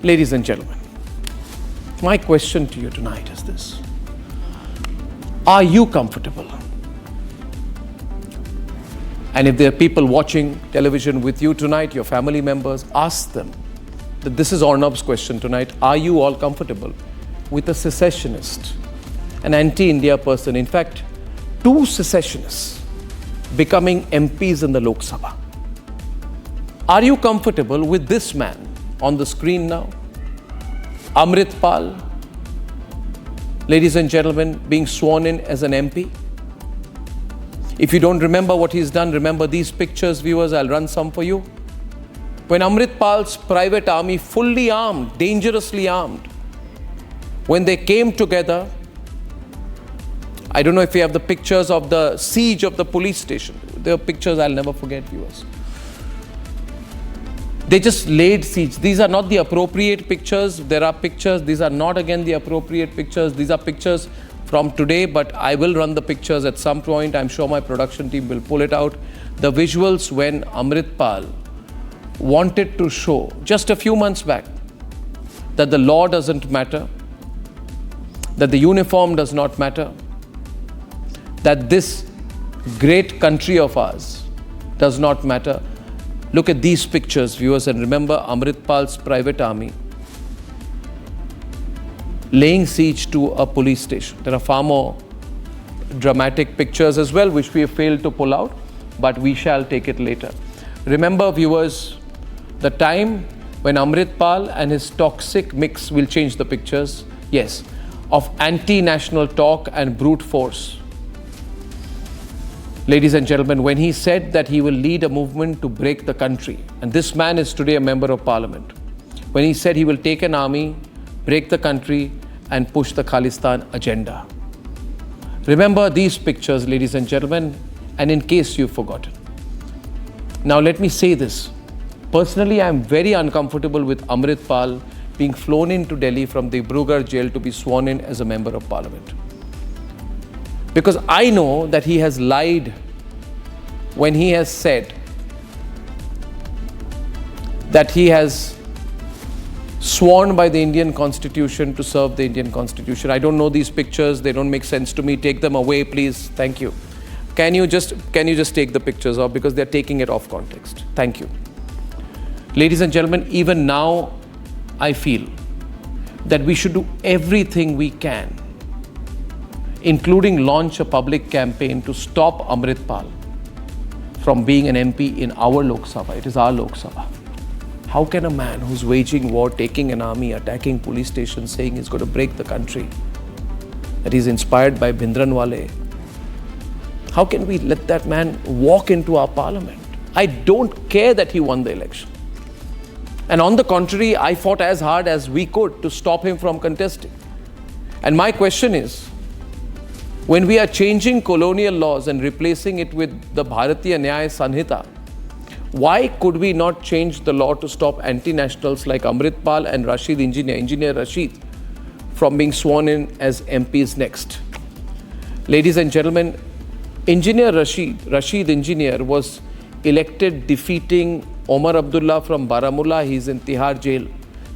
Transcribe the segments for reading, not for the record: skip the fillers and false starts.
Ladies and gentlemen, my question to you tonight is this. Are you comfortable? And if there are people watching television with you tonight, your family members, ask them that this is Arnab's question tonight. Are you all comfortable with a secessionist, an anti-India person, in fact, 2 secessionists becoming MPs in the Lok Sabha? Are you comfortable with this man on the screen now, Amritpal, ladies and gentlemen, being sworn in as an MP? If you don't remember what he's done, remember these pictures, viewers. I'll run some for you. When Amritpal's private army, fully armed, dangerously armed, when they came together, I don't know if you have the pictures of the siege of the police station. There are pictures I'll never forget, viewers. They just laid siege. These are not the appropriate pictures. There are pictures. These are not again the appropriate pictures. These are pictures from today, but I will run the pictures at some point. I'm sure my production team will pull it out. The visuals when Amritpal wanted to show just a few months back that the law doesn't matter, that the uniform does not matter, that this great country of ours does not matter. Look at these pictures, viewers, and remember Amritpal's private army laying siege to a police station. There are far more dramatic pictures as well, which we have failed to pull out, but we shall take it later. Remember, viewers, the time when Amritpal and his toxic mix, will change the pictures, yes, of anti-national talk and brute force. Ladies and gentlemen, when he said that he will lead a movement to break the country, and this man is today a member of parliament, when he said he will take an army, break the country, and push the Khalistan agenda. Remember these pictures, ladies and gentlemen, and in case you've forgotten. Now let me say this. Personally, I am very uncomfortable with Amritpal being flown into Delhi from the Dibrugarh jail to be sworn in as a member of parliament. Because I know that he has lied when he has said that he has sworn by the Indian Constitution to serve the Indian Constitution. I don't know these pictures. They don't make sense to me. Take them away, please. Thank you. Can you just take the pictures off, because they're taking it off context. Thank you. Ladies and gentlemen, even now, I feel that we should do everything we can, including launch a public campaign to stop Amritpal from being an MP in our Lok Sabha. It is our Lok Sabha. How can a man who's waging war, taking an army, attacking police stations, saying he's going to break the country, that he's inspired by Bhindranwale, how can we let that man walk into our parliament? I don't care that he won the election. And on the contrary, I fought as hard as we could to stop him from contesting. And my question is, when we are changing colonial laws and replacing it with the Bharatiya Nyaya Sanhita, why could we not change the law to stop anti-nationals like Amritpal and Rashid, Engineer Rashid, from being sworn in as MPs next? Ladies and gentlemen, Engineer Rashid Engineer was elected defeating Omar Abdullah from Baramulla. He's in Tihar jail.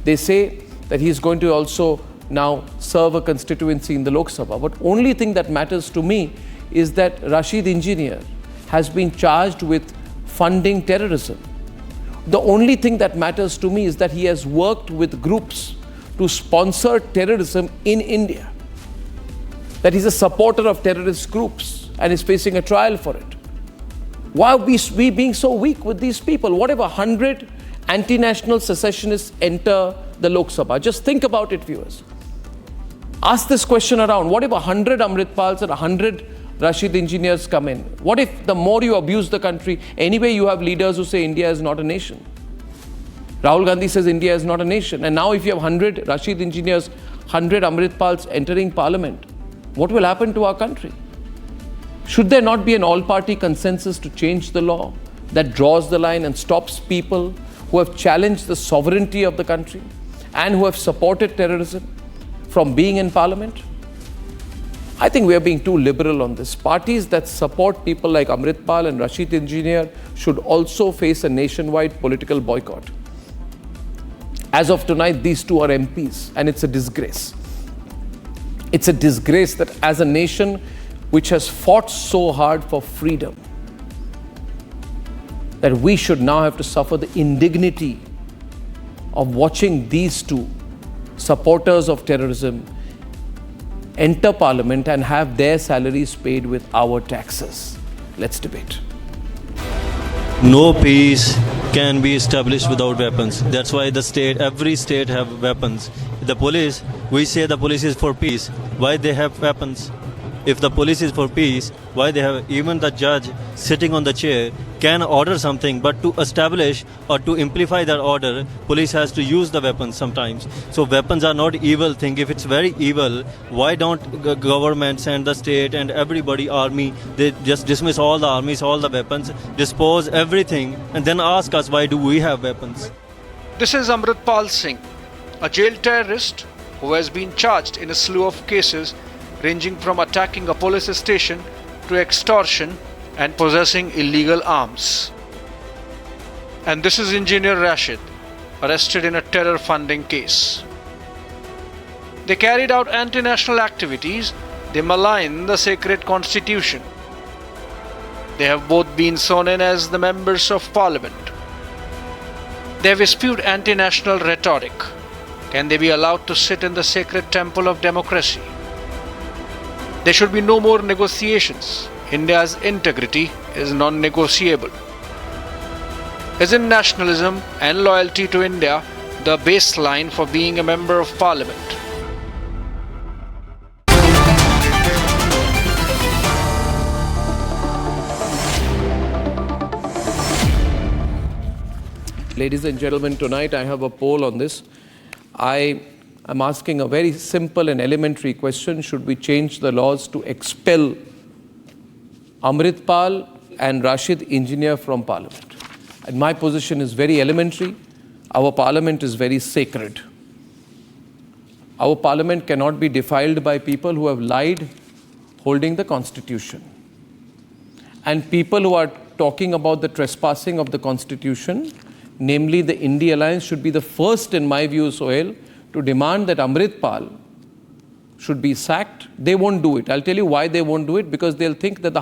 They say that he's going to also now serve a constituency in the Lok Sabha. But only thing that matters to me is that Rashid Engineer has been charged with funding terrorism. The only thing that matters to me is that he has worked with groups to sponsor terrorism in India. That he's a supporter of terrorist groups and is facing a trial for it. Why are we being so weak with these people? What if 100 anti-national secessionists enter the Lok Sabha? Just think about it, viewers. Ask this question around. What if 100 Amritpals and 100 Rashid Engineers come in? What if the more you abuse the country, anyway you have leaders who say India is not a nation. Rahul Gandhi says India is not a nation. And now if you have 100 Rashid Engineers, 100 Amritpals entering parliament, what will happen to our country? Should there not be an all-party consensus to change the law that draws the line and stops people who have challenged the sovereignty of the country and who have supported terrorism from being in parliament? I think we are being too liberal on this. Parties that support people like Amritpal and Rashid Engineer should also face a nationwide political boycott. As of tonight, these two are MPs, and it's a disgrace. It's a disgrace that as a nation which has fought so hard for freedom, that we should now have to suffer the indignity of watching these two supporters of terrorism enter parliament and have their salaries paid with our taxes. Let's debate. No peace can be established without weapons. That's why every state have weapons. The police, we say the police is for peace. Why they have weapons? If the police is for peace, why they have, even the judge sitting on the chair can order something, but to establish or to amplify that order, police has to use the weapons sometimes. So weapons are not evil thing. If it's very evil, why don't governments and the state and everybody, army, they just dismiss all the armies, all the weapons, dispose everything, and then ask us why do we have weapons? This is Amritpal Singh, a jailed terrorist who has been charged in a slew of cases ranging from attacking a police station to extortion and possessing illegal arms. And this is Engineer Rashid, arrested in a terror funding case. They carried out anti-national activities. They malign the sacred constitution. They have both been sworn in as the members of parliament. They have spewed anti-national rhetoric. Can they be allowed to sit in the sacred temple of democracy? There should be no more negotiations. India's integrity is non-negotiable. Isn't nationalism and loyalty to India the baseline for being a member of parliament? Ladies and gentlemen, tonight I have a poll on this. I'm asking a very simple and elementary question. Should we change the laws to expel Amritpal and Rashid Engineer from parliament? And my position is very elementary. Our parliament is very sacred. Our parliament cannot be defiled by people who have lied holding the constitution. And people who are talking about the trespassing of the constitution, namely the India Alliance, should be the first, in my view, Sohail, to demand that Amritpal should be sacked. They won't do it. I'll tell you why they won't do it. Because they'll think that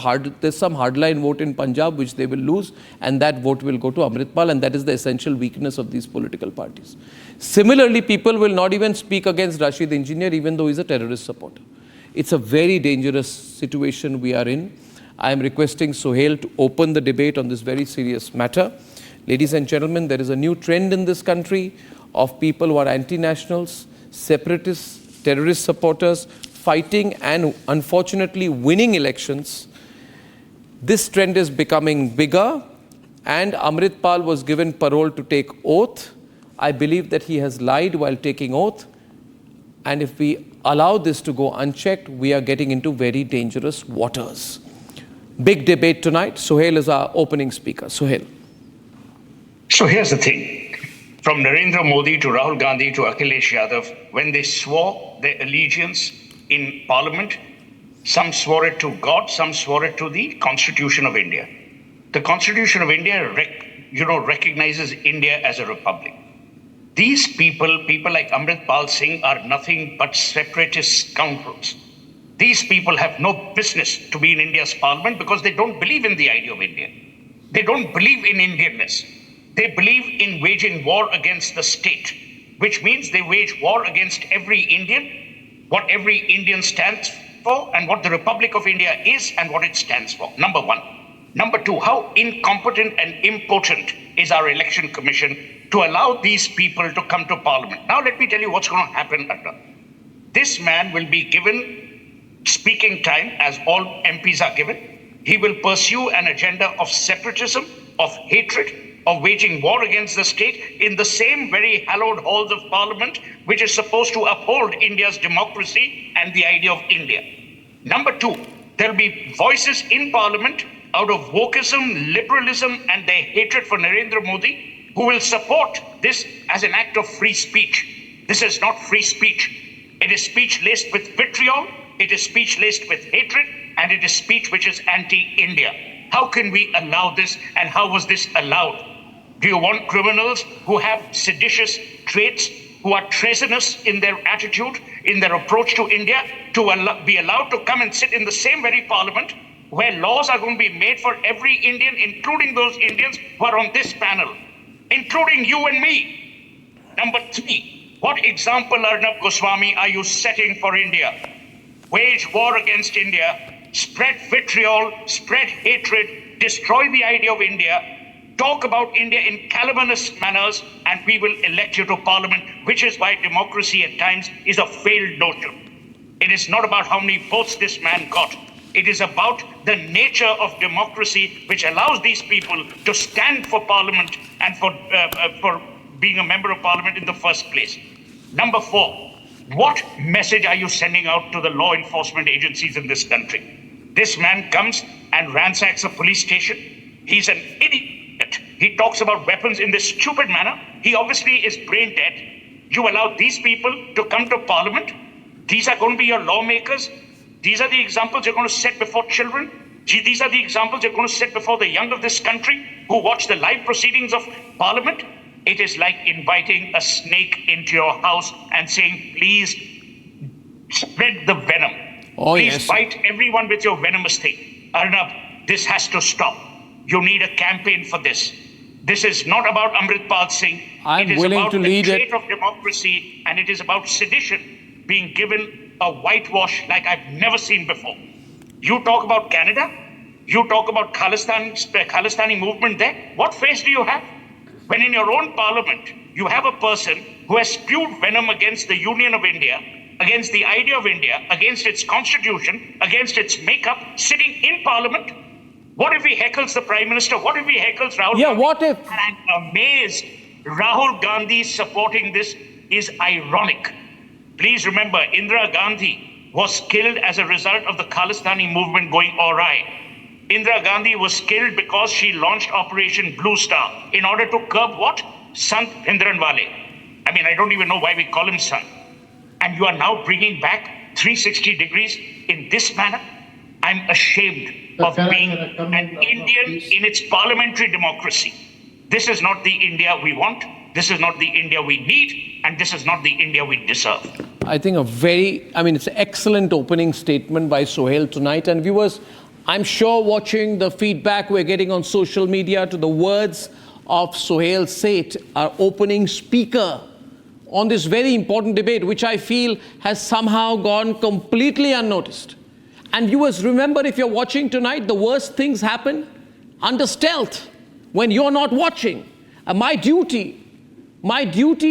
there's some hardline vote in Punjab which they will lose, and that vote will go to Amritpal, and that is the essential weakness of these political parties. Similarly, people will not even speak against Rashid Engineer even though he's a terrorist supporter. It's a very dangerous situation we are in. I am requesting Sohail to open the debate on this very serious matter. Ladies and gentlemen, there is a new trend in this country of people who are anti-nationals, separatists, terrorist supporters, fighting and unfortunately winning elections. This trend is becoming bigger, and Amritpal was given parole to take oath. I believe that he has lied while taking oath, and if we allow this to go unchecked, we are getting into very dangerous waters. Big debate tonight. Sohail is our opening speaker. Sohail. So here's the thing. From Narendra Modi to Rahul Gandhi to Akhilesh Yadav, when they swore their allegiance in Parliament, some swore it to God, some swore it to the Constitution of India. The Constitution of India recognizes India as a republic. These people like Amritpal Singh, are nothing but separatist scoundrels. These people have no business to be in India's Parliament because they don't believe in the idea of India. They don't believe in Indianness. They believe in waging war against the state, which means they wage war against every Indian, what every Indian stands for, and what the Republic of India is and what it stands for. Number one. Number two, how incompetent and impotent is our election commission to allow these people to come to Parliament. Now let me tell you what's going to happen, Arnab. This man will be given speaking time as all MPs are given. He will pursue an agenda of separatism, of hatred, of waging war against the state in the same very hallowed halls of Parliament, which is supposed to uphold India's democracy and the idea of India. Number two, there will be voices in Parliament out of wokeism, liberalism, and their hatred for Narendra Modi, who will support this as an act of free speech. This is not free speech. It is speech laced with vitriol, it is speech laced with hatred, and it is speech which is anti-India. How can we allow this, and how was this allowed? Do you want criminals who have seditious traits, who are treasonous in their attitude, in their approach to India, to be allowed to come and sit in the same very parliament where laws are going to be made for every Indian, including those Indians who are on this panel, including you and me? Number 3, what example, Arnab Goswami, are you setting for India? Wage war against India, spread vitriol, spread hatred, destroy the idea of India, talk about India in calamitous manners, and we will elect you to parliament, which is why democracy at times is a failed notion. It is not about how many votes this man got. It is about the nature of democracy, which allows these people to stand for parliament and for being a member of parliament in the first place. Number 4, what message are you sending out to the law enforcement agencies in this country? This man comes and ransacks a police station. He's an idiot. He talks about weapons in this stupid manner. He obviously is brain dead. You allow these people to come to parliament. These are going to be your lawmakers. These are the examples you're going to set before children. These are the examples you're going to set before the young of this country who watch the live proceedings of parliament. It is like inviting a snake into your house and saying, please spread the venom. Please bite everyone with your venomous thing. Arnab, this has to stop. You need a campaign for this. This is not about Amritpal Singh. I'm willing to lead it. It is about the trait of democracy, and it is about sedition being given a whitewash like I've never seen before. You talk about Canada. You talk about Khalistani movement there. What face do you have? When in your own parliament, you have a person who has spewed venom against the Union of India, against the idea of India, against its constitution, against its makeup, sitting in parliament. What if he heckles the Prime Minister? What if he heckles Rahul Gandhi? Yeah, what if? And I'm amazed Rahul Gandhi supporting this is ironic. Please remember, Indira Gandhi was killed as a result of the Khalistani movement going awry. Indira Gandhi was killed because she launched Operation Blue Star in order to curb what? Sant Hindranwale. I mean, I don't even know why we call him Sant. And you are now bringing back 360 degrees in this manner? I'm ashamed of being an Indian in its parliamentary democracy. This is not the India we want, this is not the India we need, and this is not the India we deserve. I think it's an excellent opening statement by Sohail tonight. And viewers, I'm sure watching the feedback we're getting on social media to the words of Sohail Seth, our opening speaker on this very important debate, which I feel has somehow gone completely unnoticed. And viewers, remember, if you're watching tonight, the worst things happen under stealth when you're not watching. And my duty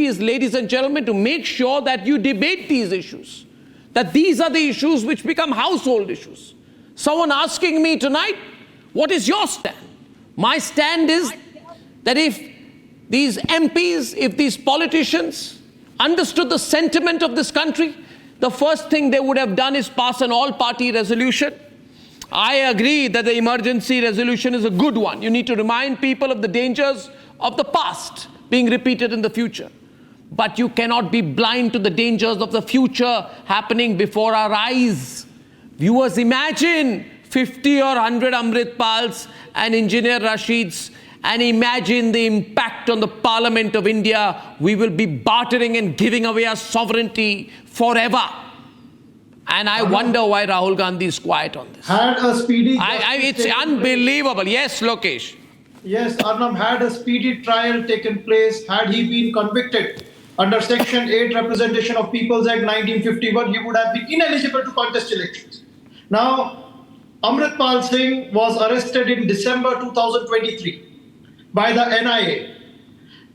is, ladies and gentlemen, to make sure that you debate these issues, that these are the issues which become household issues. Someone asking me tonight, what is your stand? My stand is that if these MPs, if these politicians understood the sentiment of this country, the first thing they would have done is pass an all-party resolution. I agree that the emergency resolution is a good one. You need to remind people of the dangers of the past being repeated in the future. But you cannot be blind to the dangers of the future happening before our eyes. Viewers, imagine 50 or 100 Amritpals and Engineer Rashids, and imagine the impact on the Parliament of India. We will be bartering and giving away our sovereignty forever. And I wonder why Rahul Gandhi is quiet on this. Had a speedy... It's unbelievable. Yes, Lokesh. Yes, Arnab, had a speedy trial taken place, had he been convicted under Section 8 Representation of People's Act 1951, he would have been ineligible to contest elections. Now, Amritpal Singh was arrested in December 2023 by the NIA,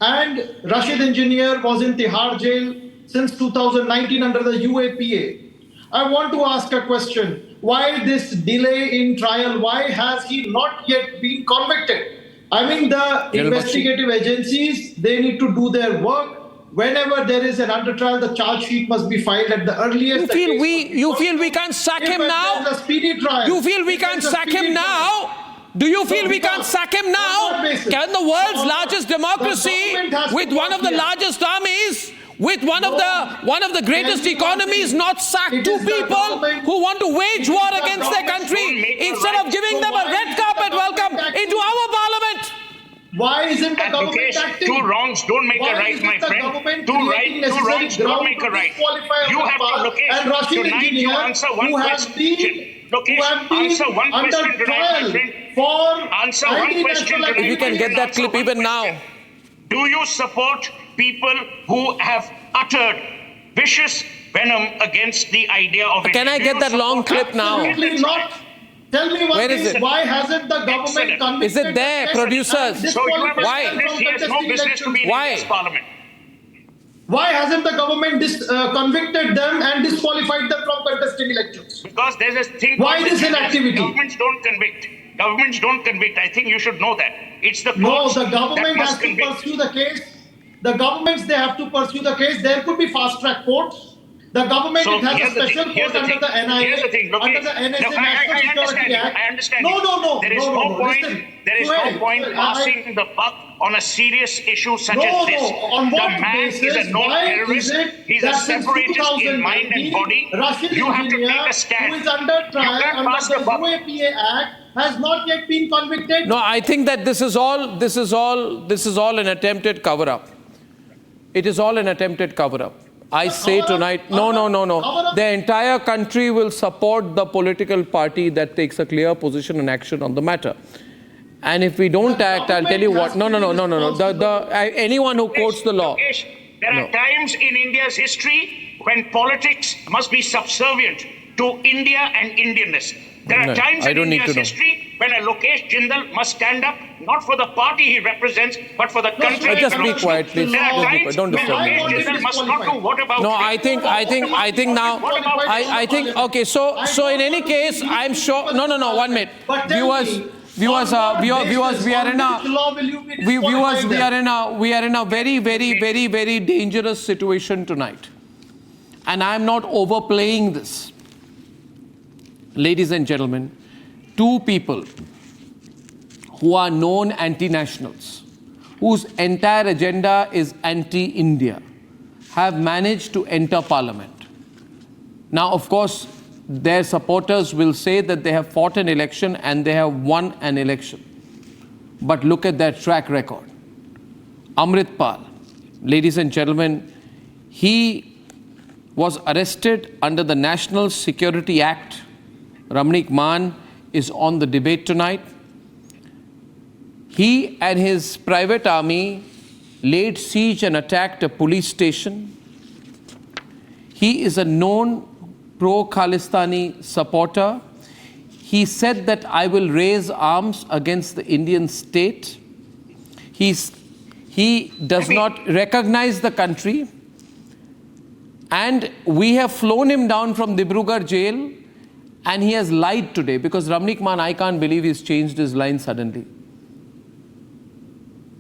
and Rashid Engineer was in Tihar jail since 2019 under the UAPA. I want to ask a question. Why this delay in trial? Why has he not yet been convicted? I mean, the investigative agencies, they need to do their work. Whenever there is an under trial, the charge sheet must be filed at the earliest. You feel we can't sack him now? A speedy trial. You feel we can't sack him now? Do you feel we can't sack him now? Can the world's largest democracy, with one of the largest armies, with one of the greatest economies, not sack two people who want to wage war against their country instead of giving them a red carpet welcome into our parliament? Why isn't the And government Mukesh, acting? two wrongs don't make Why a right, isn't my the friend. government Two creating necessary wrongs don't ground make a to right. disqualify You have to, Amritpal Lokesh, and Rashid tonight you Engineer, answer one who have question. been Lokesh, answer one under question tonight, my trial friend. for Answer one question anti-national tonight. If you can get that Answer clip one even question. now. Do you support people who have uttered vicious venom against the idea of Can I get that long clip now? Absolutely not. Tell me one Where is thing, it? why hasn't the government Excellent. convicted Is it there, the producers? and So you have Why? established he has no business to be in Why? India's parliament. Why hasn't the government convicted them and disqualified them from contesting elections? Because there's a thing Why called this the judges. inactivity? Governments don't convict. Governments don't convict. I think you should know that. It's the No, courts the that government has must to convict. pursue the case. The governments, they have to pursue the case. There could be fast-track courts. The government, So it has a here's the special thing, here's court the under the thing, NIA, here's the thing, look, under the NSA, no, National I Security understand you, Act. I understand No, you. no, no. There is no, no no, point, listen. there is Suhail, no point Suhail, passing the buck on a serious issue such No, as this. no. On what The man basis? is a known Why terrorist. is it He's a that since separatist in mind and 2019, body. Rashid You have to Engineer, take a stand. who is under You trial can't under pass the the buck. UAPA Act, has not yet been convicted? No, I think that this is all an attempted cover-up. It is all an attempted cover-up. I say tonight, no. The entire country will support the political party that takes a clear position and action on the matter. And if we don't act, I'll tell you what. No. Anyone who quotes the law. Lokesh, there are times in India's history when politics must be subservient to India and Indianness. There are No, times I in don't need India's to know. history when a Lokesh Jindal must stand up not for the party he represents, but for the country. Suhail, he Just be belongs to. quiet, please. There are Just be times quiet. Don't when disturb me. Lokesh Jindal must not do what about No, me? I think now, I think, okay, so in any case, I'm sure, no, 1 minute. But tell me, Viewers, we are in a very dangerous situation tonight. And I'm not overplaying this. Ladies and gentlemen, two people who are known anti-nationals, whose entire agenda is anti-India, have managed to enter parliament. Now, of course, their supporters will say that they have fought an election and they have won an election. But look at their track record. Amritpal, ladies and gentlemen, he was arrested under the National Security Act. Ramnik Maan is on the debate tonight. He and his private army laid siege and attacked a police station. He is a known pro-Khalistani supporter. He said that I will raise arms against the Indian state. He does not recognize the country. And we have flown him down from Dibrugarh jail, and he has lied today, because Ramnik Maan, I can't believe he's changed his line suddenly.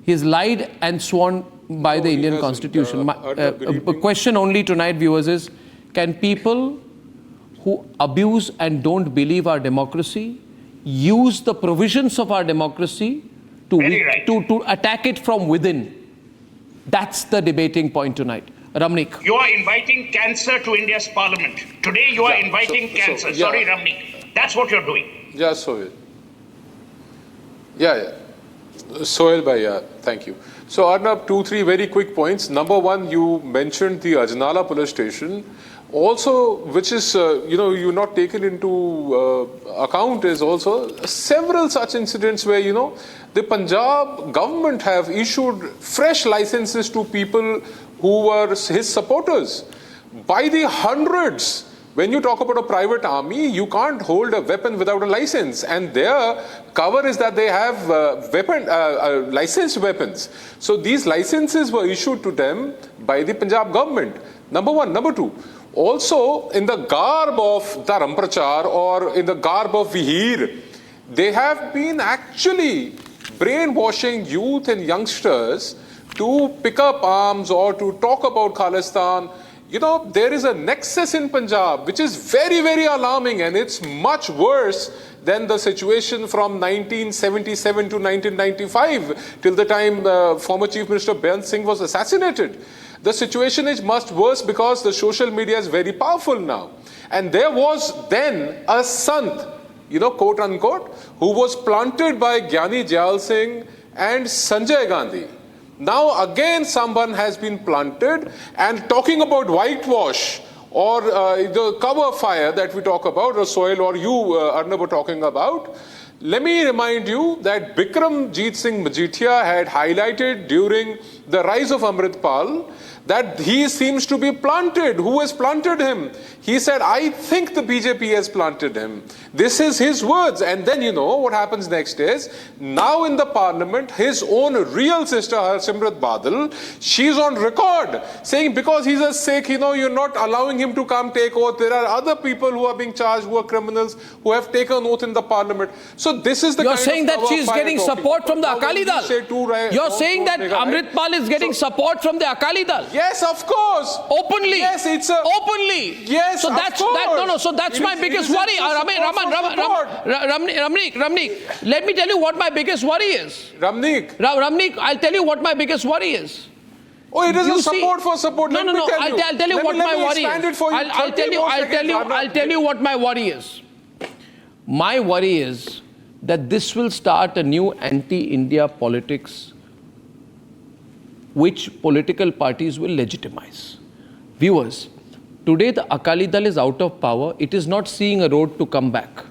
He's lied and sworn by the Indian Constitution. A question only tonight, viewers, is can people who abuse and don't believe our democracy use the provisions of our democracy to attack it from within? That's the debating point tonight. Ramnik. You are inviting cancer to India's parliament. Today you are inviting cancer. Sorry, Ramnik. That's what you're doing. Yeah, Sohail. Yeah. Sohail bhai, thank you. So Arnab, 2-3 very quick points. Number one, you mentioned the Ajnala police station. Also, which is, you're not taken into account, is also several such incidents where, the Punjab government have issued fresh licenses to people who were his supporters by the hundreds. When you talk about a private army, you can't hold a weapon without a license, and their cover is that they have licensed weapons. So these licenses were issued to them by the Punjab government. Number one. Number two, also in the garb of Dharam Prachar or in the garb of Vihir, they have been actually brainwashing youth and youngsters to pick up arms or to talk about Khalistan. There is a nexus in Punjab which is very, very alarming, and it's much worse than the situation from 1977 to 1995 till the time former Chief Minister Beyant Singh was assassinated. The situation is much worse because the social media is very powerful now. And there was then a Sant, quote unquote, who was planted by Gyani Jayal Singh and Sanjay Gandhi. Now again someone has been planted and talking about whitewash or the cover fire that we talk about, or soil, or you, Arnab, were talking about. Let me remind you that Bikramjit Singh Majithia had highlighted during the rise of Amritpal that he seems to be planted. Who has planted him? He said, I think the BJP has planted him. This is his words. And then you know what happens next is, now in the parliament, his own real sister, Harsimrat Badal, she's on record saying because he's a Sikh, you're not allowing him to come take oath. There are other people who are being charged, who are criminals, who have taken oath in the parliament. So this is the You're kind saying of that she's getting support from the Now, Akali Dal. You're saying that Amritpal is getting support from the Akali Dal. Yes, of course. Openly. Yes, it's openly. Yes, so that's so that's my biggest worry. Ramnik, let me tell you what my biggest worry is. Ramnik, I'll tell you what my biggest worry is. Oh, it isn't support for support. No. I'll tell you what my worry is. I'll tell you what my worry is. My worry is that this will start a new anti-India politics which political parties will legitimize. Viewers, today the Akali Dal is out of power. It is not seeing a road to come back.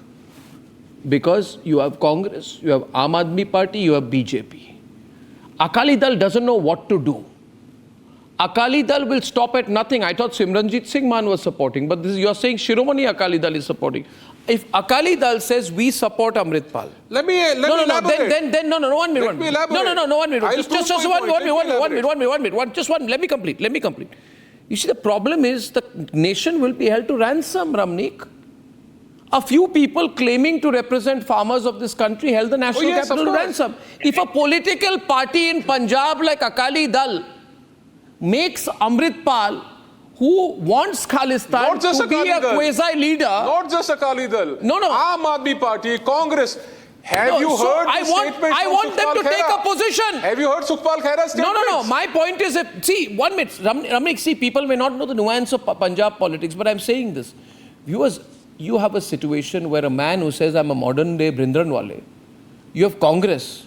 Because you have Congress, you have Aam Aadmi Party, you have BJP. Akali Dal doesn't know what to do. Akali Dal will stop at nothing. I thought Simranjit Singh Man was supporting, but you're saying Shiromani Akali Dal is supporting. If Akali Dal says we support Amritpal, let me elaborate. One minute. No, one minute. Just one. Let me complete. You see, the problem is the nation will be held to ransom, Ramnik. A few people claiming to represent farmers of this country held the national capital to ransom. If a political party in Punjab like Akali Dal makes Amritpal, who wants Khalistan to be a quasi-leader... Not just Akali Dal. No. Aam Aadmi Party, Congress. Have you heard the statement I want them to take a position. Have you heard Sukhpal Khera's statement? No. My point is, see, 1 minute. Ramnik, see, people may not know the nuance of Punjab politics, but I'm saying this. Viewers, you have a situation where a man who says, I'm a modern-day Bhindranwale, you have Congress,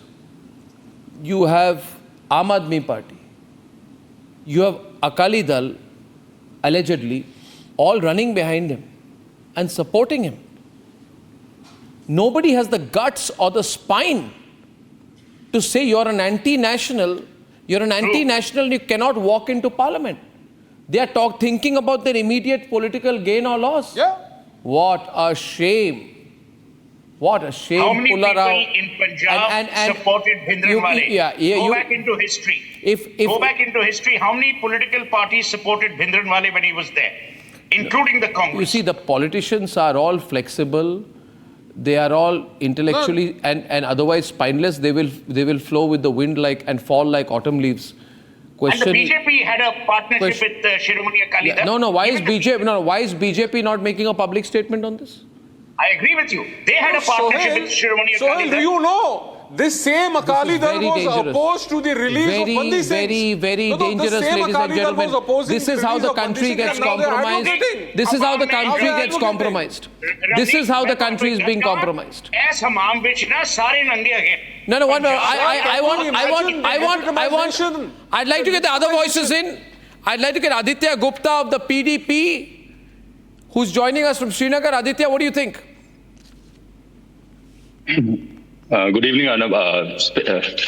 you have Aam Aadmi Party, you have Akali Dal, allegedly, all running behind him and supporting him. Nobody has the guts or the spine to say you're an anti-national, and you cannot walk into parliament. They are thinking about their immediate political gain or loss. Yeah. What a shame. What a shame. How many people in Punjab supported Bhindranwale? Go back into history. Go back into history. How many political parties supported Bhindranwale when he was there, including the Congress? You see, the politicians are all flexible. They are all intellectually and otherwise spineless. They will flow with the wind and fall like autumn leaves. And the BJP had a partnership with Shiromani Akali Dal. Why is BJP not making a public statement on this? I agree with you. They had a partnership with Shiromani Akali Dal. Do you know? This same Akali Dal was opposed to the release of Bandi Singh. Very dangerous, ladies and gentlemen. This is how the country gets compromised. This is how the country gets compromised. This is how the country is being compromised. No, one minute. I'd like to get the other voices in. I'd like to get Aditya Gupta of the PDP, who's joining us from Srinagar. Aditya, what do you think? Good evening, Arnab.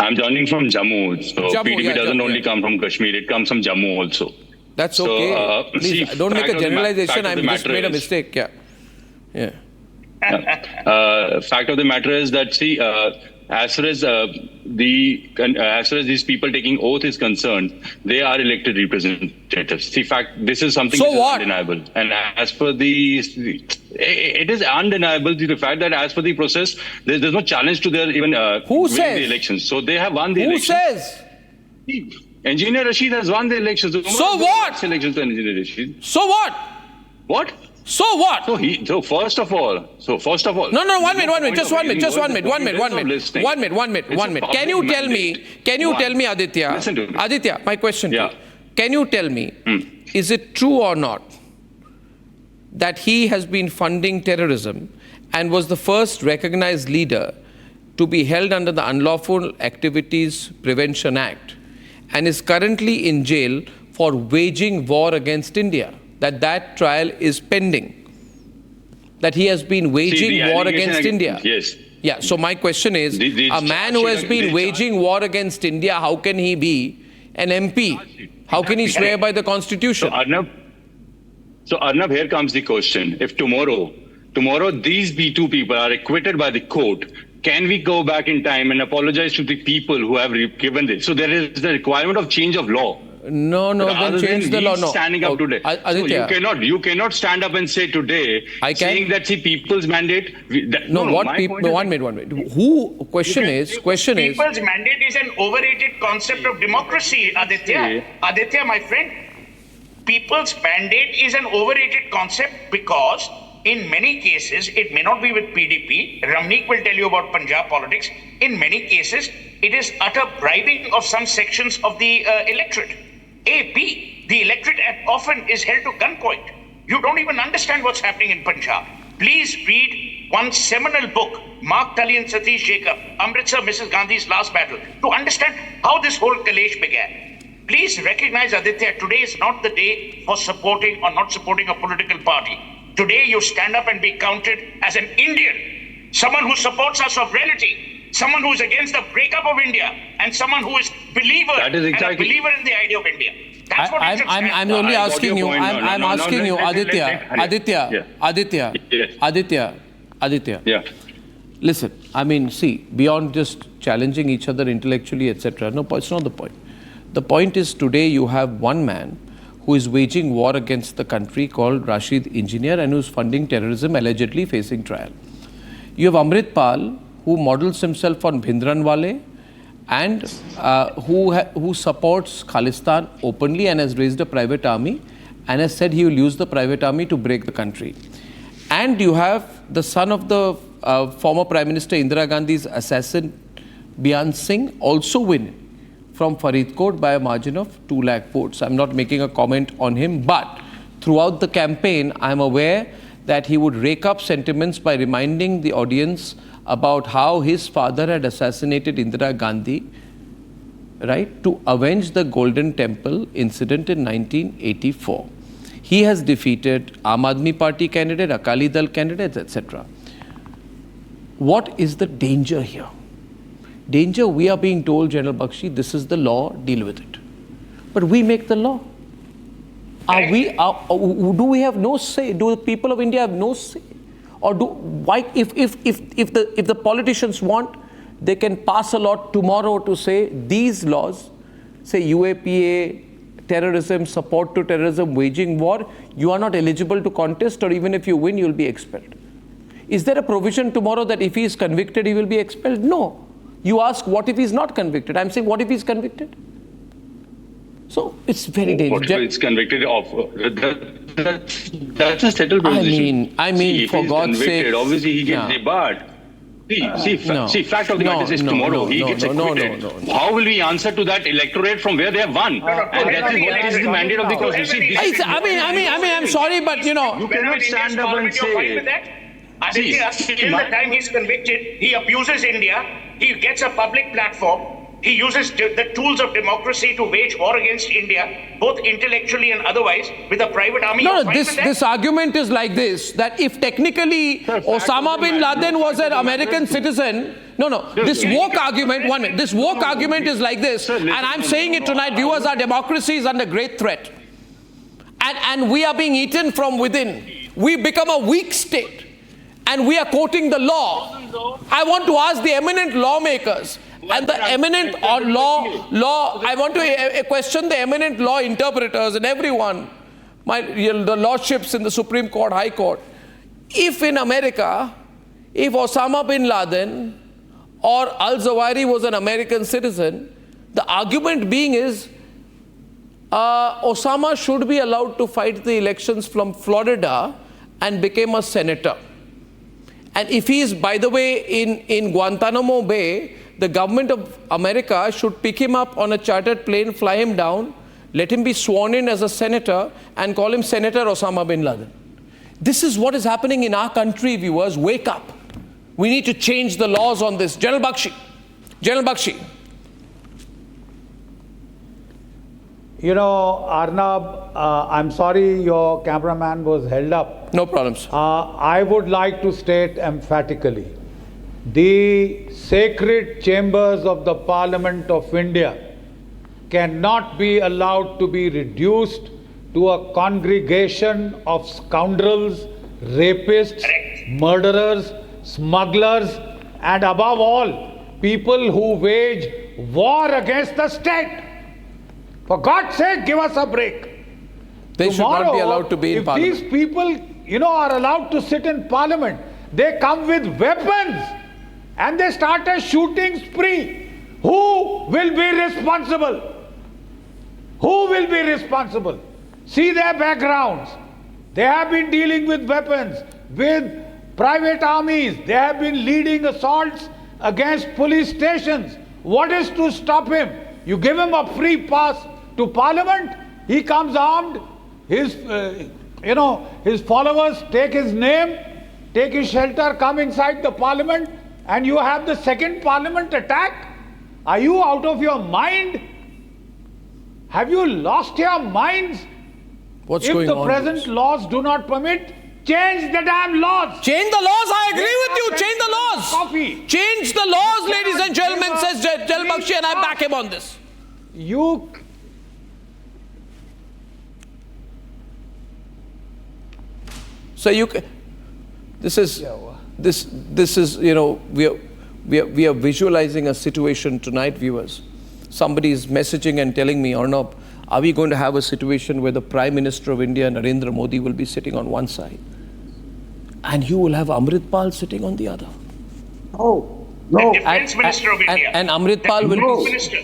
I'm joining from Jammu. So PDP doesn't only come from Kashmir, it comes from Jammu also. That's okay. Please, don't make a generalization. I just made a mistake. Fact of the matter is that, as far as these people taking oath is concerned, they are elected representatives. This is something that is undeniable. And as per it is undeniable the fact that as per the process, there's no challenge to their even winning the elections. So they have won the elections. Who says? Engineer Rashid has won the elections. So what? Elections to Engineer Rashid. So what? What? So what? So first of all. No, 1 minute. Just one minute. Can you tell me, Aditya? Aditya, my question to you. Can you tell me, is it true or not that he has been funding terrorism and was the first recognized leader to be held under the Unlawful Activities Prevention Act and is currently in jail for waging war against India. That trial is pending. That he has been waging war against India. Yes. Yeah, so my question is, a man who has been waging war against India, how can he be an MP? How can he swear by the Constitution? So Arnab, here comes the question. If tomorrow these two people are acquitted by the court, can we go back in time and apologize to the people who have given this? So there is the requirement of change of law. No, then change the law. No. Standing up today. Aditya, so you cannot stand up and say today, saying that the people's mandate. One minute. Who question is? People's mandate is an overrated concept of democracy, Aditya. Aditya, my friend, people's mandate is an overrated concept because in many cases, it may not be with PDP. Ramneek will tell you about Punjab politics. In many cases, it is utter bribing of some sections of the electorate. The electorate often is held to gunpoint. You don't even understand what's happening in Punjab. Please read one seminal book, Mark Tully and Satish Jacob, Amritsar, Mrs. Gandhi's Last Battle, to understand how this whole kalesh began. Please recognize, Aditya, today is not the day for supporting or not supporting a political party. Today you stand up and be counted as an Indian, someone who supports our sovereignty, someone who is against the breakup of India, and someone who is a believer and a believer in the idea of India. That's what I'm only asking you. I'm asking you, Aditya. Yeah. Listen, I mean, see, beyond just challenging each other intellectually, etc. No, it's not the point. The point is today you have one man who is waging war against the country called Rashid Engineer and who's funding terrorism, allegedly facing trial. You have Amritpal, who models himself on Bhindranwale and who supports Khalistan openly and has raised a private army and has said he will use the private army to break the country. And you have the son of the former Prime Minister Indira Gandhi's assassin, Bean Singh, also winning from Faridkot by a margin of 2 lakh votes. I'm not making a comment on him, but throughout the campaign, I'm aware that he would rake up sentiments by reminding the audience about how his father had assassinated Indira Gandhi, right, to avenge the Golden Temple incident in 1984. He has defeated Aam Aadmi Party candidate, Akali Dal candidates, etc. What is the danger here? Danger, we are being told, General Bakshi, this is the law, deal with it. But we make the law. Do we have no say? Do the people of India have no say? Or if the politicians want, they can pass a law tomorrow to say these laws, say UAPA, terrorism, support to terrorism, waging war, you are not eligible to contest, or even if you win, you will be expelled. Is there a provision tomorrow that if he is convicted, he will be expelled? No. You ask, what if he's not convicted? I'm saying, what if he's convicted? So it's very dangerous. What if he's convicted of? That's a settled position. I mean, for God's sake. Obviously, he gets debarred. See, fact of the matter is tomorrow he gets acquitted. How will we answer to that electorate from where they have won? And that is what is the mandate of the Constitution. I'm sorry, but you cannot stand up and say. Aditya, till the time he's convicted, he abuses India, he gets a public platform, he uses the tools of democracy to wage war against India, both intellectually and otherwise, with a private army. This argument is like this, that if technically Osama bin Laden was an American citizen, this woke argument is like this, and I'm saying it tonight, viewers, our democracy is under great threat. And we are being eaten from within. We become a weak state. And we are quoting the law. I want to ask the eminent lawmakers and the eminent I want to question the eminent law interpreters and everyone, the lordships in the Supreme Court, High Court. If in America, if Osama bin Laden or al-Zawahiri was an American citizen, the argument being is Osama should be allowed to fight the elections from Florida and became a senator. And if he is, by the way, in Guantanamo Bay, the government of America should pick him up on a chartered plane, fly him down, let him be sworn in as a senator, and call him Senator Osama bin Laden. This is what is happening in our country, viewers. Wake up. We need to change the laws on this. General Bakshi. General Bakshi. You know, Arnab, I'm sorry your cameraman was held up. No problems. I would like to state emphatically, the sacred chambers of the Parliament of India cannot be allowed to be reduced to a congregation of scoundrels, rapists, murderers, smugglers, and above all, people who wage war against the state. For God's sake, give us a break. They should not be allowed to be in Parliament. If these people, you know, are allowed to sit in Parliament, they come with weapons and they start a shooting spree. Who will be responsible? Who will be responsible? See their backgrounds. They have been dealing with weapons, with private armies. They have been leading assaults against police stations. What is to stop him? You give him a free pass to Parliament, he comes armed, his followers take his name, take his shelter, come inside the Parliament, and you have the second Parliament attack? Are you out of your mind? Have you lost your minds? What's going on? If the present laws do not permit, change the damn laws. Change the laws. I agree with you. Change the laws. Coffee. Change the laws, ladies and gentlemen, says General Bakshi, and I back him on this. You... So this is, you know, we are visualizing a situation tonight, viewers. Somebody is messaging and telling me, Arnab, are we going to have a situation where the Prime Minister of India, Narendra Modi, will be sitting on one side and you will have Amritpal sitting on the other? Oh, no. The Defence Minister of India. And Amritpal will be... Minister.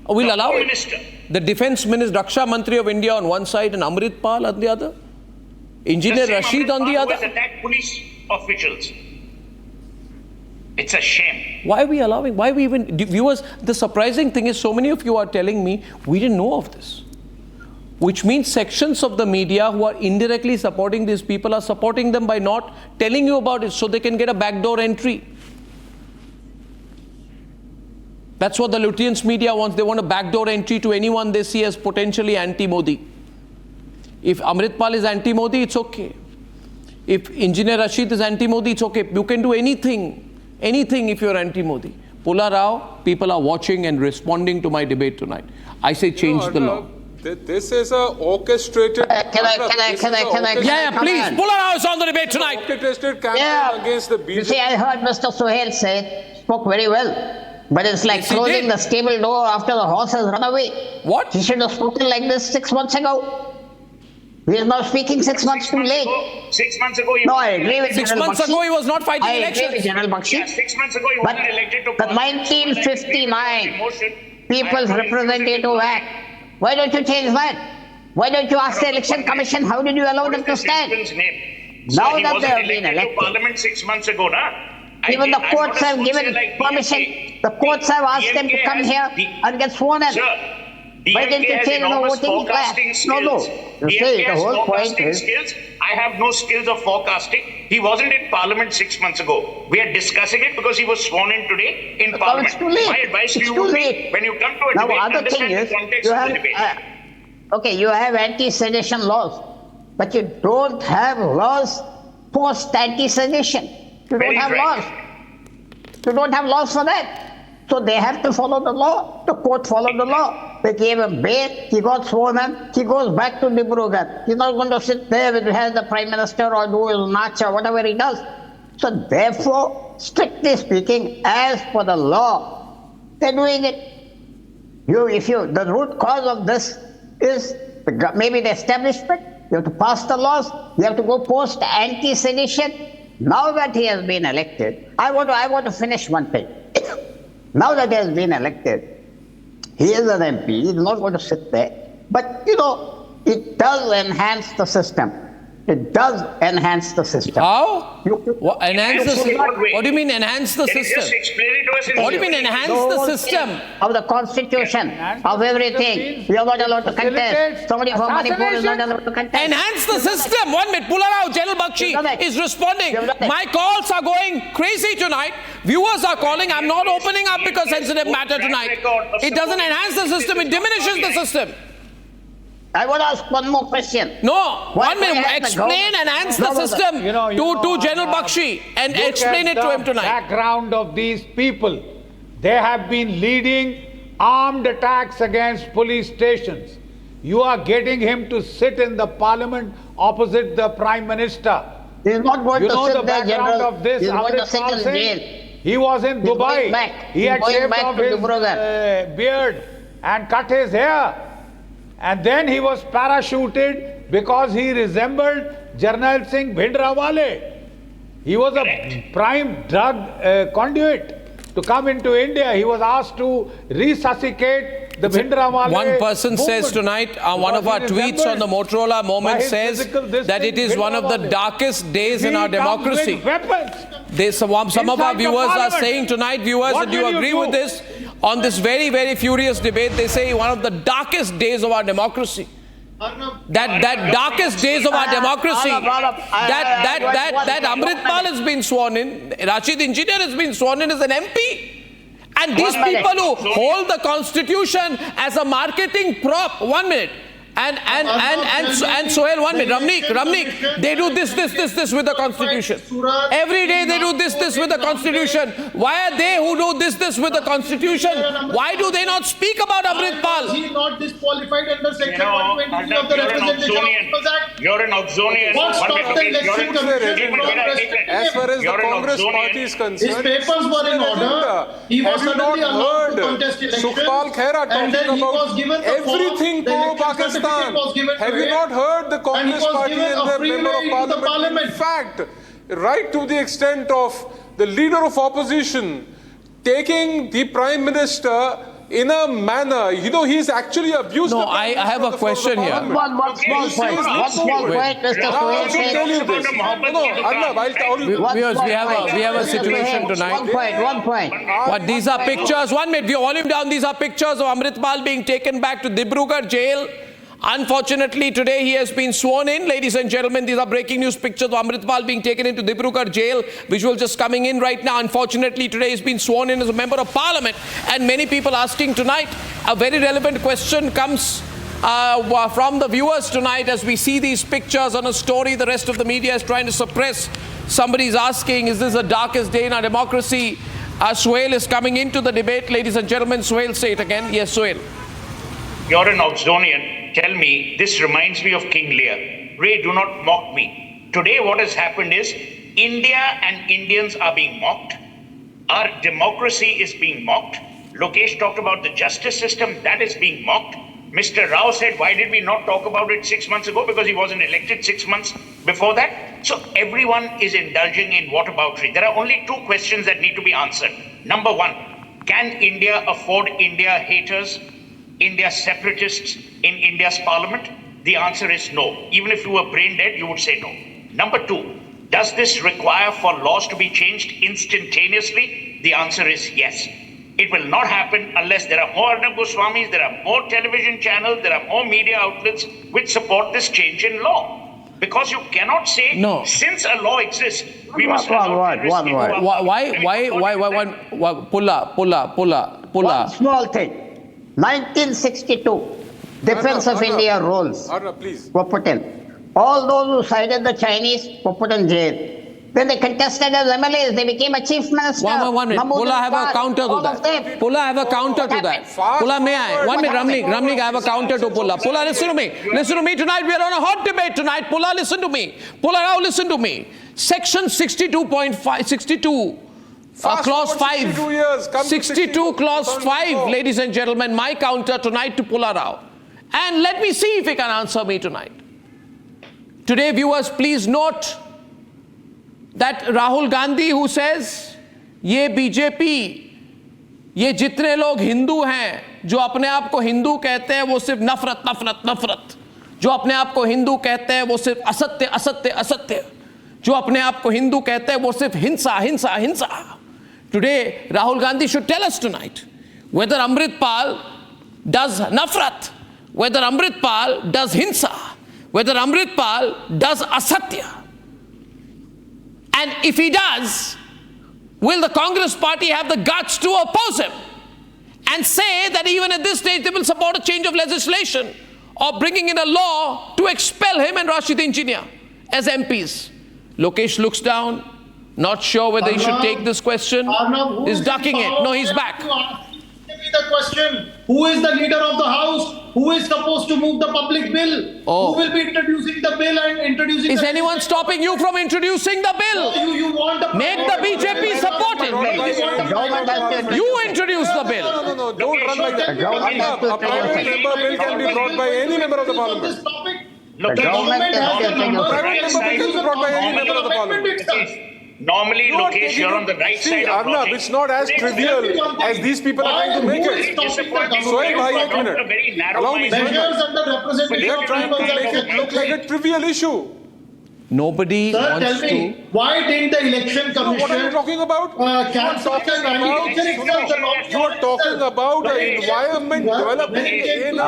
We'll allow it. Minister. The Defence Minister, Raksha Mantri of India on one side and Amritpal on the other? Engineer Rashid on the other? Who has attacked police officials. It's a shame. Why are we allowing? Why are we even... Viewers, the surprising thing is so many of you are telling me we didn't know of this. Which means sections of the media who are indirectly supporting these people are supporting them by not telling you about it so they can get a backdoor entry. That's what the Lutyens media wants. They want a backdoor entry to anyone they see as potentially anti-Modi. If Amritpal is anti-Modi, it's okay. If Engineer Rashid is anti-Modi, it's okay. You can do anything if you're anti-Modi. Pula Rao, people are watching and responding to my debate tonight. I say change the law. This is a orchestrated... Can I? Yeah, please. Pula Rao is on the debate tonight. Orchestrated campaign against the BJP. You see, I heard Mr. Sohail spoke very well. But it's like closing the stable door after the horse has run away. What? He should have spoken like this 6 months ago. He is now speaking 6 months too late. 6 months ago, he No, I agree with 6 General months Bakshi. ago, he was not fighting I elections. agree with General Bakshi. Yeah, 6 months ago, he But wasn't elected to the 1959 People's Representative Act, why don't you change that? Why don't you ask the Election Commission, how did you allow them to stand? Now that they have been elected. Parliament 6 months ago, na? Even the courts have given permission. The courts have asked them to come here and get sworn in. Why didn't you change the voting class? No. You see, the whole point is... I have no skills of forecasting. He wasn't in Parliament 6 months ago. We are discussing it because he was sworn in today in Parliament. It's too late. My advice to you would be, when you come to a debate, understand the context of the debate. Okay, you have anti-sedition laws, but you don't have laws post-anti-sedition. You don't have laws. You don't have laws for that. So they have to follow the law. The court followed the law. They gave him bail. He got sworn in. He goes back to Dibrugarh. He's not going to sit there with the Prime Minister or do his march or whatever he does. So therefore, strictly speaking, as for the law, they're doing it. The root cause of this is maybe the establishment. You have to pass the laws. You have to go post-anti-sedition. Now that he has been elected, I want to finish one thing. Now that he has been elected, he is an MP, he's not going to sit there. But, it does enhance the system. It does enhance the system. How? Enhance the system? What do you mean enhance the Can you system? just explain it to us in What do you mean enhance the system? Of the constitution, of everything. You are not allowed to contest. Somebody from Manipur is not allowed to contest. Enhance the system. 1 minute. Pularao, General Bakshi is responding. My calls are going crazy tonight. Viewers are calling. I'm not opening up because sensitive matter tonight. It doesn't enhance the system. It diminishes the system. I want to ask one more question. No, 1 minute. Explain, enhance the system to General Bakshi and explain it to him tonight. Background of these people. They have been leading armed attacks against police stations. You are getting him to sit in the parliament opposite the Prime Minister. He is not going You to know sit the there, background General. of this He is going to sit Amritpal in Singh? jail. He was in He's Dubai. going back. He He's had going shaved back off to his Dibrugarh. beard and cut his hair. And then he was parachuted because he resembled Jarnail Singh Bhindranwale. He was a prime drug conduit to come into India. He was asked to resuscitate the Bhindranwale. One person says movement. tonight, one of our tweets on the Motorola moment says that it is one of the darkest days in our democracy. Some of our viewers are saying tonight, viewers, and you agree with this, on this very, very furious debate, they say one of the darkest days of our democracy. That darkest days of our democracy, that Amritpal has been sworn in, Rashid Engineer has been sworn in as an MP. And these people who hold the constitution as a marketing prop, 1 minute, and Sohail, 1 minute, Ramnik, they do this with the constitution. Every day they do this with the constitution. Why are they who do this with the constitution? Why do they not speak about Amritpal? He is not disqualified under section 123 of the Representation of People's Act. You're an Oxonian. What stopped the election commission from respecting As far as the You're an Congress Oxonian. party is his concerned, papers were in order? He was have you not suddenly allowed to heard contest elections, Sukhpal Khera and then talking he was about given the form, everything the election pro-Pakistan? certificate was given to Have you him, not heard the and he Congress was party given and a their free member way of into the parliament? In fact, right to the extent of the leader of opposition taking the Prime Minister in a manner, he's actually abused. No, I have a question here. One small point, Mr. Sohail says. Arnab, I'll tell you. Viewers, we have a situation tonight. One point. But these are pictures. 1 minute, volume down. These are pictures of Amritpal being taken back to Dibrugarh jail. Unfortunately, today he has been sworn in. Ladies and gentlemen, these are breaking news pictures of Amritpal being taken into Dibrugarh jail. Visual just coming in right now. Unfortunately, today he's been sworn in as a member of parliament. And many people asking tonight, a very relevant question comes from the viewers tonight as we see these pictures on a story the rest of the media is trying to suppress. Somebody's asking, is this the darkest day in our democracy? Sohail is coming into the debate. Ladies and gentlemen, Sohail, say it again. Yes, Sohail. You're an Oxonian. Tell me, this reminds me of King Lear. Ray, do not mock me. Today what has happened is, India and Indians are being mocked. Our democracy is being mocked. Lokesh talked about the justice system, that is being mocked. Mr. Rao said, why did we not talk about it 6 months ago? Because he wasn't elected 6 months before that. So everyone is indulging in whataboutery. There are only two questions that need to be answered. Number one, can India afford India haters, India separatists in India's parliament? The answer is no. Even if you were brain dead, you would say no. Number two, does this require for laws to be changed instantaneously? The answer is yes. It will not happen unless there are more Arnab Goswamis, there are more television channels, there are more media outlets which support this change in law. Because you cannot say, no. Since a law exists, we must One word. Why, Pulla. One small thing. 1962, Defense of India rules were put in. All those who sided the Chinese were put in jail. Then they contested as MLAs. They became a chief minister. 1 minute. Pulla, I have a counter to that. Pulla, I have a counter to that. Pulla, may I? 1 minute, Ramnik, I have a counter to Pulla. Pulla, listen to me. Listen to me tonight. We are on a hot debate tonight. Pulla, listen to me. Pulla Rao, listen to me. Section 62, clause 5. 62, clause 5, ladies and gentlemen. My counter tonight to Pulla Rao. And let me see if he can answer me tonight. Today, viewers, please note that Rahul Gandhi, who says, ये BJP, ये जितने लोग हिंदू हैं, जो अपने आप को हिंदू कहते हैं, वो सिर्फ नफरत. जो अपने आप को हिंदू कहते हैं वो सिर्फ असत्य असत्य असत्य, जो अपने आप को हिंदू कहते हैं वो सिर्फ हिंसा हिंसा हिंसा. Today, Rahul Gandhi should tell us tonight whether Amritpal does nafrat, whether Amritpal does hinsa, whether Amritpal does asatya. And if he does, will the Congress party have the guts to oppose him and say that even at this stage they will support a change of legislation or bringing in a law to expel him and Rashid Engineer as MPs? Lokesh looks down, not sure whether he should take this question. Arnab, He's ducking it. No, he's back. The question, who is the leader of the house? Who is supposed to move the public bill? Oh. Who will be introducing the bill and introducing Is the anyone stopping you from introducing the bill? You want the Make the BJP support it. You introduce the bill. No, don't run like that. A private member bill can be brought by any member of the parliament. The government has the number. Private member bill can be brought by any member of the parliament. Normally, Lokesh, you're on the right side of Arnab, logic. it's not as trivial as these people are trying to make it. Sohail bhai, ek minute. Allow me. Measures under representation They are of trying to people's make it look like a trivial issue. Nobody Sir, wants tell me, to. why didn't the election So what are you commission talking about? cancel the nomination itself? The nomination You are talking itself. about the environment developing in a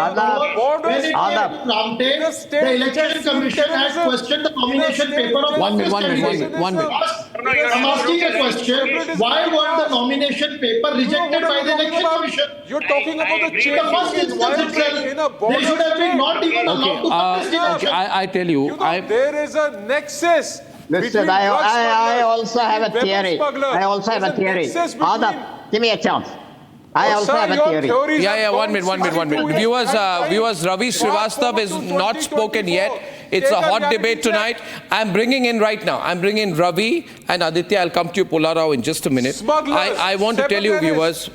border When it came to Ramte, the election commission had questioned the nomination paper of One minute, Congress one minute. candidates. I'm asking a question. Why weren't the nomination paper rejected by the election commission? You're talking about the In change the first in instance environment in a itself, border they should have been not even allowed to contest the Okay, election. I tell you, You know, there is a nexus. Listen, I also have a theory. I also have a theory. Arnab, give me a chance. I also have a theory. Yeah, one minute. Viewers, Ravi Srivastav is not spoken yet. It's a hot debate tonight. I'm bringing in right now. I'm bringing in Ravi and Aditya. I'll come to you, Pularao, in just a minute. I want to tell you, viewers.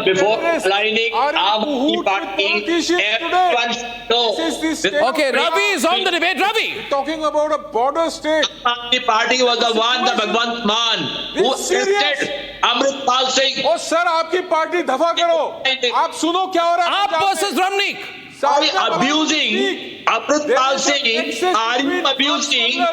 Before aligning Aam Party, everyone should know. Okay, Ravi is on the debate. Ravi! Talking about a border state. Aam Party was the one, the Bhagwant Man, who arrested Amritpal Singh. Oh, sir, आपकी party दफा करो. आप सुनो क्या हो रहा है? Aap versus Ramnik. Are you abusing Amritpal Singh? Are you abusing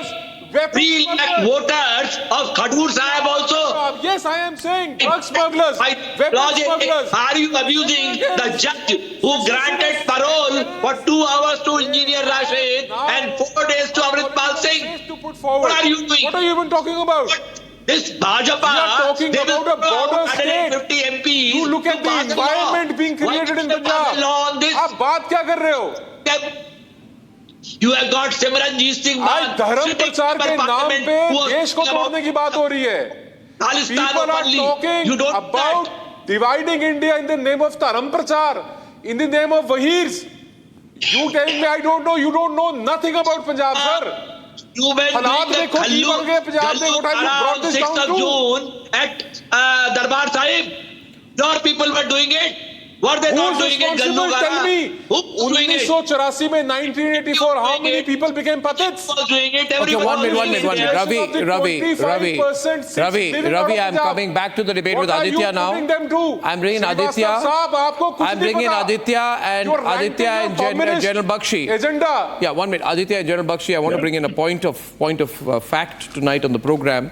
3 lakh voters of Khadur Sahib also? Yes, I am saying drug smugglers, weapon Logic, smugglers. are you abusing the judge who granted parole for 2 hours to Engineer Rashid and 4 days to Amritpal Singh? To put forward. What are you doing? What are you even talking about? This Bhajapa, We are talking they will about a border throw state. 150 MPs. You look at to the pass a law. environment being created in Why can't they pass a law Punjab. on this? आप बात क्या कर रहे हो? You have got Simranjit Singh आज धर्म प्रचार के नाम पे देश को तोड़ने की बात हो रही है. People are talking about dividing India in the name of Dharam Prachar, in the name of Wahirs. You telling me I don't know, you don't know nothing about Punjab, sir. You went हालात doing the देखो की बन गए पंजाब में. What have you brought this down 6th of to? June at Darbar Sahib. Your people were doing it. Were they not doing it? Responsible? Tell me. Who's doing it? 1984 में 1984 how many people became patits? Was doing it. Okay, Everyone one minute. was doing it. Ravi, I'm coming back to the debate with Aditya now. I'm bringing Aditya. I'm bringing Aditya and General Bakshi. Agenda. Yeah, 1 minute. Aditya and General Bakshi, I want to bring in a point of fact tonight on the program.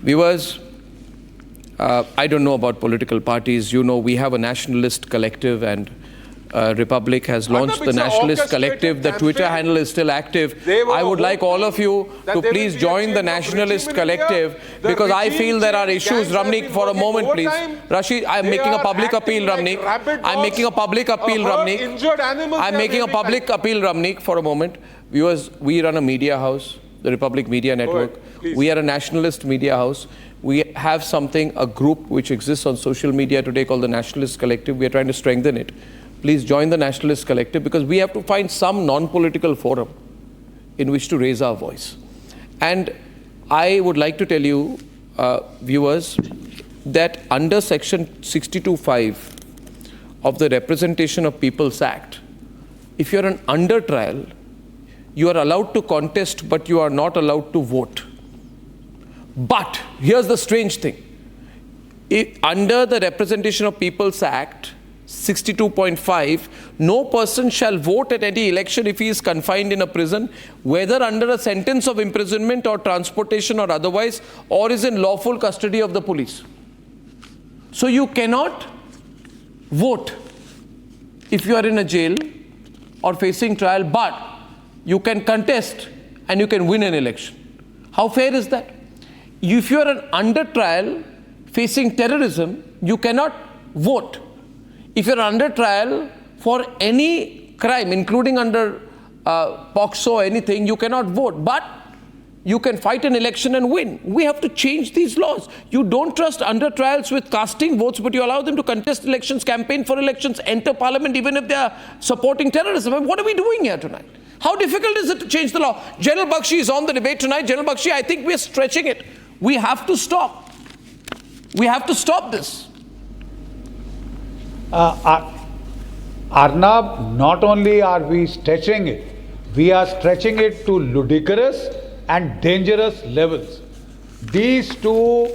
Viewers, I don't know about political parties. You know, we have a nationalist collective, and Republic has launched the Nationalist Collective. The Twitter handle is still active. I would like all of you to please join the Nationalist Collective, because I feel there are issues. Ramnik, for a moment, please. Rashid, I'm making a public appeal, Ramnik. I'm making a public appeal, Ramnik. I'm making a public appeal, Ramnik, for a moment. Viewers, we run a media house, the Republic Media Network. We are a nationalist media house. We have a group which exists on social media today called the Nationalist Collective. We are trying to strengthen it. Please join the Nationalist Collective, because we have to find some non-political forum in which to raise our voice. And I would like to tell you, viewers, that under Section 62(5) of the Representation of People's Act, if you're an under trial, you are allowed to contest, but you are not allowed to vote. But here's the strange thing. Under the Representation of People's Act, 62.5, no person shall vote at any election if he is confined in a prison, whether under a sentence of imprisonment or transportation or otherwise, or is in lawful custody of the police. So you cannot vote if you are in a jail or facing trial, but you can contest and you can win an election. How fair is that? If you are under trial facing terrorism, you cannot vote. If you're under trial for any crime, including under POCSO or anything, you cannot vote. But you can fight an election and win. We have to change these laws. You don't trust under trials with casting votes, but you allow them to contest elections, campaign for elections, enter parliament, even if they are supporting terrorism. I mean, what are we doing here tonight? How difficult is it to change the law? General Bakshi is on the debate tonight. General Bakshi, I think we are stretching it. We have to stop. We have to stop this. Arnab, not only are we stretching it, we are stretching it to ludicrous and dangerous levels. These two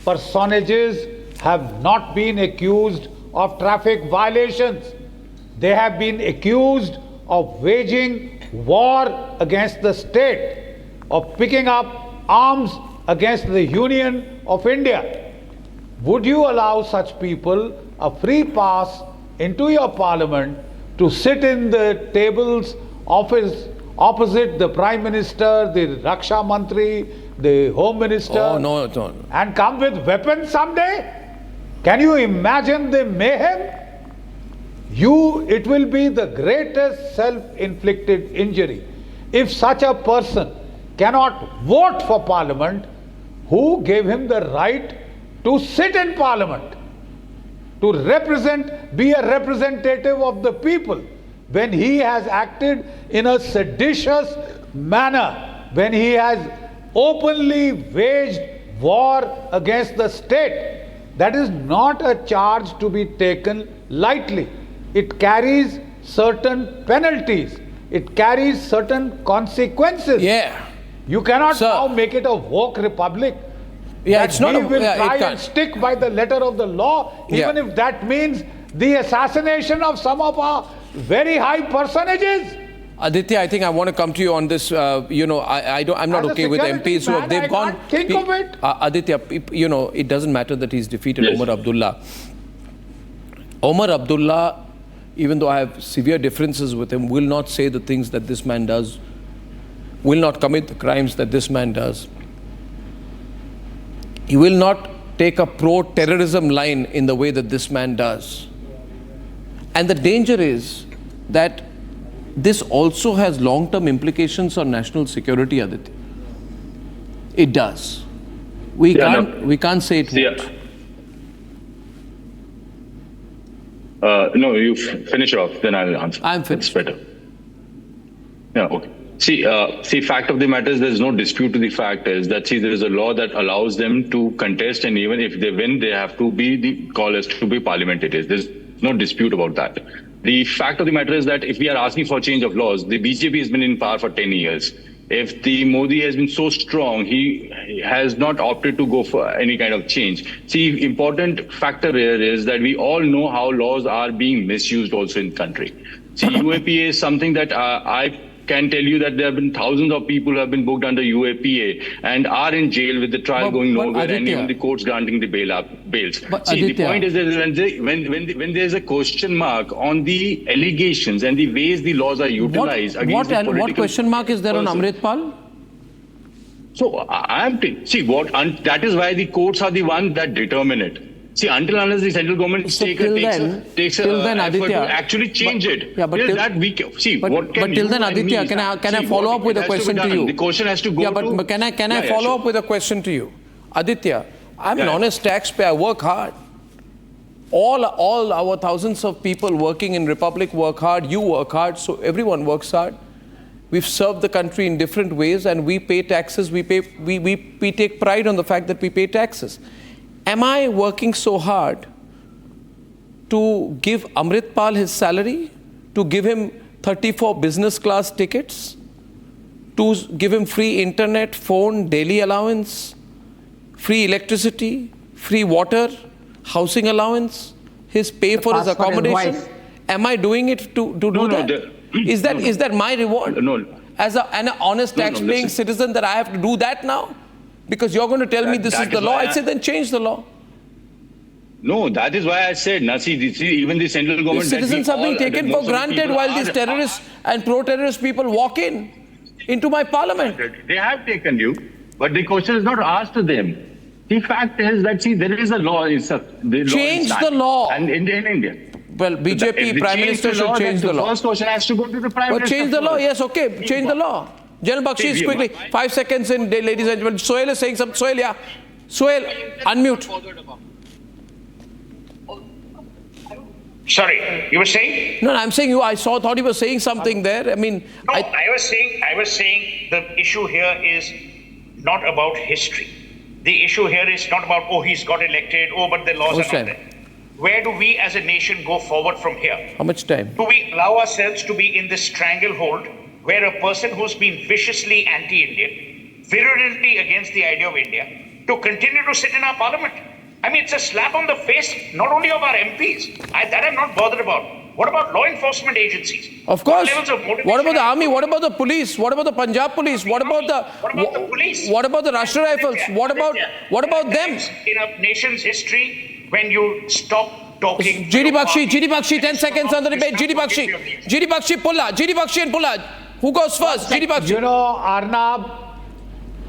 personages have not been accused of traffic violations. They have been accused of waging war against the state, of picking up arms against the Union of India. Would you allow such people a free pass into your parliament to sit in the tables opposite the Prime Minister, the Raksha Mantri, the Home Minister, and come with weapons someday? Can you imagine the mayhem? It will be the greatest self-inflicted injury. If such a person cannot vote for parliament, who gave him the right to sit in parliament, to be a representative of the people, when he has acted in a seditious manner, when he has openly waged war against the state? That is not a charge to be taken lightly. It carries certain penalties. It carries certain consequences. Yeah. You cannot now make it a woke republic. Yeah, it's not. We will try and stick by the letter of the law, even if that means the assassination of some of our very high personages. Aditya, I think I want to come to you on this. I'm not okay with MPs who have gone. Think of it. Aditya, it doesn't matter that he's defeated Omar Abdullah. Omar Abdullah, even though I have severe differences with him, will not say the things that this man does, will not commit the crimes that this man does. He will not take a pro-terrorism line in the way that this man does. And the danger is that this also has long-term implications on national security, Aditya. It does. We can't say it won't. No, you finish off, then I'll answer. I'm finished. It's better. Yeah, okay. See, fact of the matter is there's no dispute to the fact is that, there is a law that allows them to contest, and even if they win, they have to be, the call is to be parliamentarians. There's no dispute about that. The fact of the matter is that if we are asking for change of laws, the BJP has been in power for 10 years. If the Modi has been so strong, he has not opted to go for any kind of change. See, important factor here is that we all know how laws are being misused also in the country. See, UAPA is something that I can tell you that there have been thousands of people who have been booked under UAPA and are in jail with the trial going nowhere, and even the courts granting the bails. See, the point is that when there's a question mark on the allegations and the ways the laws are utilized against the political... What question mark is there on Amritpal? So that is why the courts are the ones that determine it. See, until unless the central government takes an effort to actually change it. Yeah, but till then, Aditya, can I follow up with a question to you? The question has to go but can I follow up with a question to you? Aditya, I'm an honest taxpayer. I work hard. All our thousands of people working in Republic work hard. You work hard. So everyone works hard. We've served the country in different ways, and we pay taxes. We take pride on the fact that we pay taxes. Am I working so hard to give Amritpal his salary, to give him 34 business class tickets, to give him free internet, phone, daily allowance, free electricity, free water, housing allowance, his pay for his accommodation? Am I doing it to do that? Is that my reward? No. As an honest tax-paying citizen, that I have to do that now? Because you're going to tell me this is the law. I say then change the law. No, that is why I said, even the central government... The citizens are being taken for granted while these terrorists and pro-terrorist people walk into my parliament. They have taken you, but the question is not asked to them. The fact is that, there is a law. Change the law. And in India. Well, BJP Prime Minister should change the law. The first question has to go to the Prime Minister. Change the law, yes, okay, change the law. General Bakshi, quickly, 5 seconds in, ladies and gentlemen. Sohail is saying something. Sohail, yeah. Sohail, unmute. Sorry, you were saying? No, I'm saying thought you were saying something there. I mean... No, I was saying the issue here is not about history. The issue here is not about, oh, he's got elected, oh, but the laws are not there. Where do we as a nation go forward from here? How much time? Do we allow ourselves to be in this stranglehold where a person who's been viciously anti-Indian, virulently against the idea of India, to continue to sit in our parliament? I mean, it's a slap on the face, not only of our MPs. That I'm not bothered about. What about law enforcement agencies? Of course. What about the army? What about the police? What about the Punjab police? What about the police? What about the Rashtra Rifles? What about them? In a nation's history, when you stop talking... GD Bakshi, 10 seconds on the debate. GD Bakshi, Pulla. GD Bakshi and Pulla. Who goes first? GD Bakshi. You know,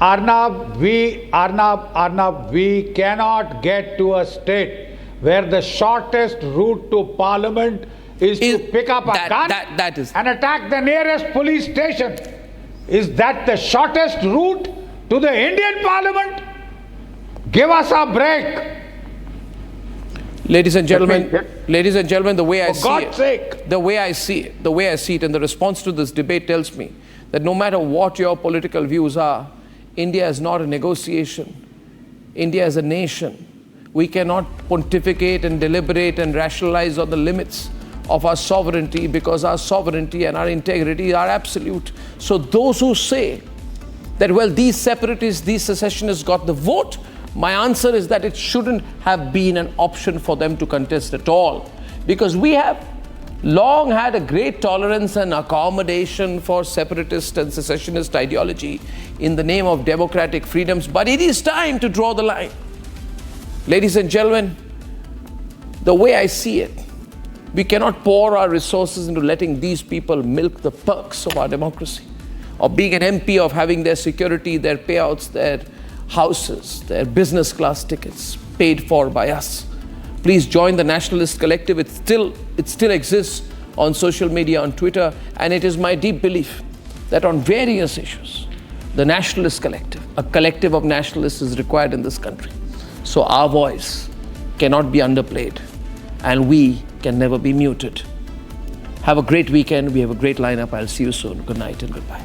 Arnab, we cannot get to a state where the shortest route to parliament is to pick up a gun and attack the nearest police station. Is that the shortest route to the Indian parliament? Give us a break. Ladies and gentlemen, the way I see it, and the response to this debate tells me that no matter what your political views are, India is not a negotiation. India is a nation. We cannot pontificate and deliberate and rationalize on the limits of our sovereignty, because our sovereignty and our integrity are absolute. So those who say that, well, these separatists, these secessionists got the vote, my answer is that it shouldn't have been an option for them to contest at all, because we have long had a great tolerance and accommodation for separatist and secessionist ideology in the name of democratic freedoms, but it is time to draw the line. Ladies and gentlemen, the way I see it, we cannot pour our resources into letting these people milk the perks of our democracy, of being an MP, of having their security, their payouts, their houses, their business class tickets paid for by us. Please join the Nationalist Collective. It still exists on social media, on Twitter, and it is my deep belief that on various issues, the Nationalist Collective, a collective of nationalists, is required in this country. So our voice cannot be underplayed, and we can never be muted. Have a great weekend. We have a great lineup. I'll see you soon. Good night and goodbye.